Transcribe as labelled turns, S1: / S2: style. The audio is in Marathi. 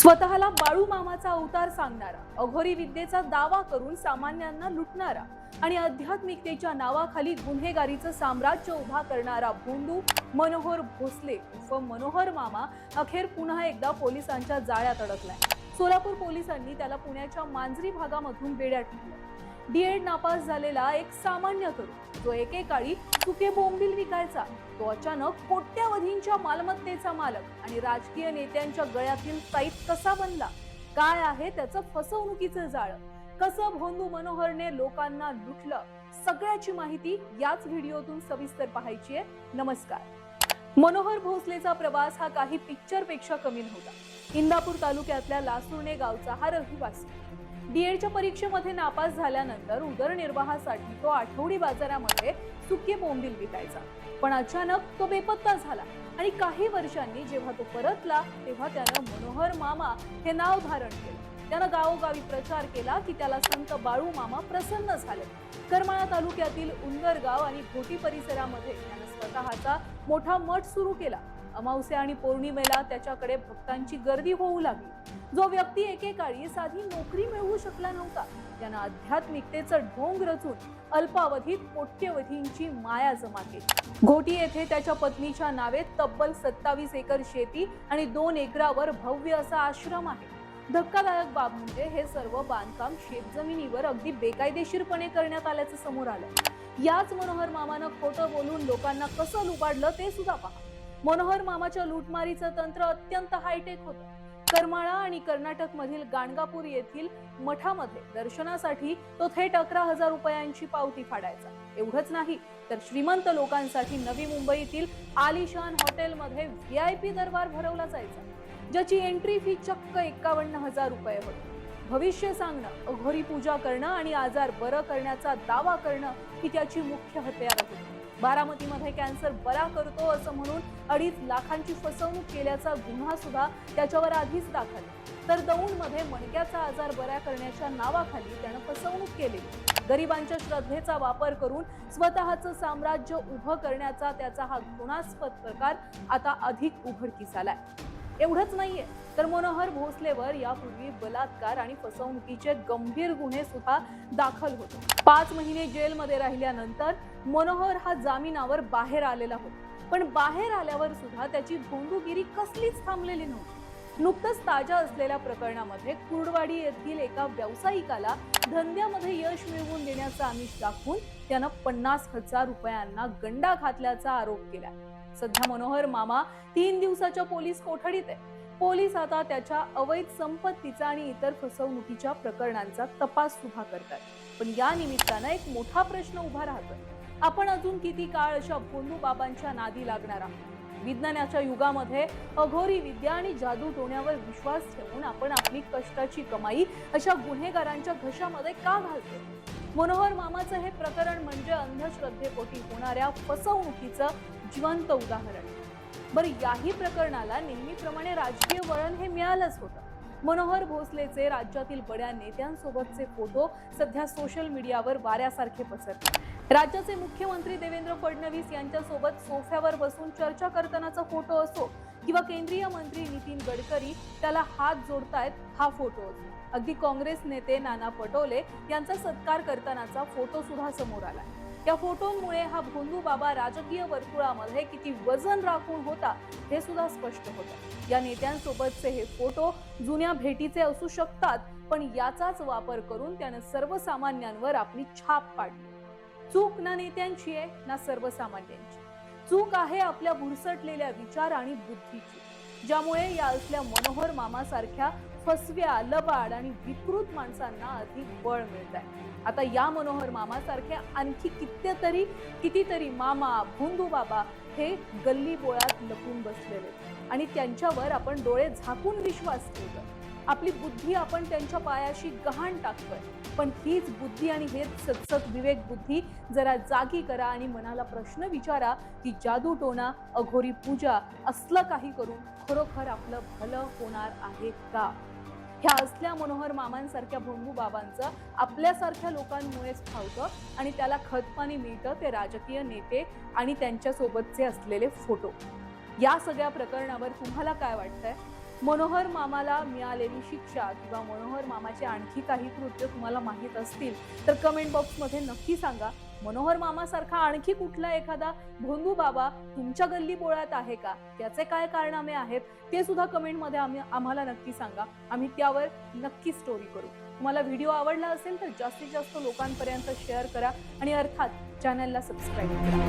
S1: स्वतःला बाळू मामाचा अवतार सांगणारा, अघोरी विद्येचा दावा करून सामान्यांना लुटणारा आणि आध्यात्मिकतेच्या नावाखाली गुन्हेगारीचं साम्राज्य उभा करणारा भोंदू मनोहर भोसले उर्फ मनोहर मामा अखेर पुन्हा एकदा पोलिसांच्या जाळ्यात अडकलाय। सोलापूर पोलिसांनी त्याला पुण्याच्या मांजरी भागामधून बेड्यात ठेवलं। डीएड नापास झालेला एक सामान्य तरुण जो एकेकाळी सुके बोंबील विकायचा, तो अचानक कोट्यावधींच्या मालमत्तेचा मालक आणि राजकीय नेत्यांच्या गळ्यातील साईत कसा बनला? काय आहे त्याचं फसवणुकीचं जाळं? कसं भोंदू मनोहरने लोकांना लुटलं? सगळ्याची माहिती याच व्हिडिओतून सविस्तर पाहायची आहे। नमस्कार। मनोहर भोसलेचा प्रवास हा काही पिक्चर पेक्षा कमी नव्हता। इंदापूर तालुक्यातल्या लासुर्णे गावचा हा रहिवासी डीएडच्या परीक्षेमध्ये नापास झाल्यानंतर उदरनिर्वाहासाठी तो आठवडी बाजारामध्ये सुके बोंबील विकायचा। पण अचानक तो बेपत्ता झाला आणि काही वर्षांनी जेव्हा तो परतला तेव्हा त्यानं मनोहर मामा हे नाव धारण केलं। त्यानं गावोगावी प्रचार केला की त्याला संत बाळू मामा प्रसन्न झाले। करमाळा तालुक्यातील उंदरगाव आणि घोटी परिसरामध्ये त्यानं स्वतःचा मोठा मठ सुरू केला। अमावस्या आणि पौर्णिमेला त्याच्याकडे भक्तांची गर्दी होऊ लागली। जो व्यक्ती एकेकाळी साधी नोकरी मिळवू शकला नव्हता त्यानं आध्यात्मिकतेचं ढोंग रचून अल्पावधीत कोट्यवधींची माया जमा केली। घोटी येथे त्याच्या पत्नीच्या नावे तब्बल 27 एकर शेती आणि 2 एकरावर भव्य असा आश्रम आहे। धक्कादायक बाब म्हणजे हे सर्व बांधकाम शेतजमिनीवर अगदी बेकायदेशीरपणे करण्यात आल्याचं समोर आलं। याच मनोहर मामानं खोटं बोलून लोकांना कसं लुबाडलं ते सुद्धा पहा। मनोहर मामाच्या लुटमारीचं तंत्र अत्यंत हायटेक होतं। करमाळा आणि कर्नाटक मधील गाणगापूर येथील मठामध्ये दर्शनासाठी तो थेट 11,000 रुपयांची पावती फाडायचा। एवढंच नाही तर श्रीमंत लोकांसाठी नवी मुंबईतील आलिशान हॉटेलमध्ये VIP दरबार भरवला जायचा, ज्याची एंट्री फी चक्क 51,000 रुपये होती। भविष्य सांगणं, अघोरी पूजा करणं आणि आजार बरं करण्याचा दावा करणं ही त्याची मुख्य हत्यारं होती। बारामतीमध्ये कॅन्सर बरा करतो असं म्हणून 2.5 लाखांची फसवणूक केल्याचा गुन्हा सुद्धा त्याच्यावर आधीच दाखल। तर दौंडमध्ये मणक्याचा आजार बरा करण्याच्या नावाखाली त्यानं फसवणूक केलेली। गरिबांच्या श्रद्धेचा वापर करून स्वतःचं साम्राज्य उभं करण्याचा त्याचा हा घृणास्पद प्रकार आता अधिक उघडकीस आलाय। एवढंच नाहीये तर मनोहर भोसलेवर यापूर्वी बलात्कार आणि फसवणुकीचे गंभीर गुन्हे सुद्धा दाखल होते। 5 महिने जेलमध्ये राहिल्यानंतर मनोहर हा जामिनावर बाहेर आलेला होता। पण बाहेर आल्यावर सुद्धा त्याची भोंदूगिरी कसलीच थांबलेली नव्हती। नुकतंच ताज्या असलेल्या प्रकरणामध्ये कुर्डवाडी येथील एका व्यावसायिकाला धंद्यामध्ये यश मिळवून देण्याचा आमिष दाखवून त्यानं 50,000 रुपयांना गंडा घातल्याचा आरोप केला। सध्या मनोहर मामा 3 दिवसाच्या पोलीस कोठडीत आहे। पोलीस आता त्याच्या अवैध संपत्तीचा आणि इतर फसवणुकीच्या प्रकरणांचा तपास सुद्धा करतात। पण या निमित्तानं एक मोठा प्रश्न उभा राहतोय, आपण अजून किती काळ अशा भोंदू बाबांच्या नादी लागणार आहोत? विज्ञानाच्या युगामध्ये अघोरी विद्या आणि जादू टोण्यावर विश्वास ठेवून आपण आपली कष्टाची कमाई अशा गुन्हेगारांच्या घशामध्ये का घालतो? मनोहर मामाचं हे प्रकरण म्हणजे अंधश्रद्धेपोटी होणाऱ्या फसवणुकीचं जिवंत उदाहरण। बरं, याही प्रकरणाला नेहमीप्रमाणे राजकीय वळण हे मिळालंच होतं। मनोहर भोसलेचे राज्यातील बड्या नेत्यांसोबतचे फोटो सध्या सोशल मीडियावर वाऱ्यासारखे पसरले। राज्याचे मुख्यमंत्री देवेंद्र फडणवीस यांच्यासोबत सोफ्यावर बसून चर्चा करतानाचा फोटो असो किंवा केंद्रीय मंत्री नितीन गडकरी त्याला हात जोडतायत हा फोटो असो, अगदी काँग्रेस नेते नाना पटोले यांचा सत्कार करतानाचा फोटो सुद्धा समोर आला। या फोटोंमुळे हा भोंदू बाबा राजकीय वर्तुळामध्ये किती वजन राखून होता हे सुद्धा स्पष्ट होतं। या नेत्यांसोबतचे हे फोटो जुन्या भेटीचे असू शकतात, पण याचाच वापर करून त्यानं सर्वसामान्यांवर आपली छाप पाडली। चूक ना नेत्यांची आहे ना सर्वसामान्यांची, चूक आहे आपल्या भुरसटलेल्या विचार आणि बुद्धीची, ज्यामुळे या असल्या मनोहर मामासारख्या फसव्या, लबाड आणि विकृत माणसांना अधिक बळ मिळत आहे। आता या मनोहर मामासारखे आणखी कितीतरी मामा, भोंदू बाबा हे गल्ली बोळात लपून बसलेले आणि त्यांच्यावर आपण डोळे झाकून विश्वास ठेवतो। आपली बुद्धी आपण त्यांच्या पायाशी गहाण टाकतोय। पण हीच बुद्धी आणि हेच सतसत विवेक बुद्धी जरा जागी करा आणि मनाला प्रश्न विचारा की जादू टोना, अघोरी पूजा असलं काही करून खरोखर आपलं भलं होणार आहे का? ह्या असल्या मनोहर मामांसारख्या भोंदू बाबांचं आपल्यासारख्या लोकांमुळेच फावतं आणि त्याला खतपाणी मिळतं ते राजकीय नेते आणि त्यांच्या सोबतचे असलेले फोटो। या सगळ्या प्रकरणावर तुम्हाला काय वाटतंय? मनोहर मामाला मिळालेली शिक्षा किंवा मनोहर मामाचे आणखी काही कृत्य तुम्हाला माहीत असतील तर कमेंट बॉक्समध्ये नक्की सांगा. मनोहर मामासारखा आणखी कुठला एखादा भोंदू बाबा तुमच्या गल्ली बोळात आहे का, त्याचे काय कारनामे आहेत ते सुद्धा कमेंटमध्ये आम्हाला नक्की सांगा. आम्ही त्यावर नक्की स्टोरी करू. तुम्हाला व्हिडिओ आवडला असेल तर जास्तीत जास्त लोकांपर्यंत शेअर करा आणि अर्थात चॅनलला सबस्क्राईब करा.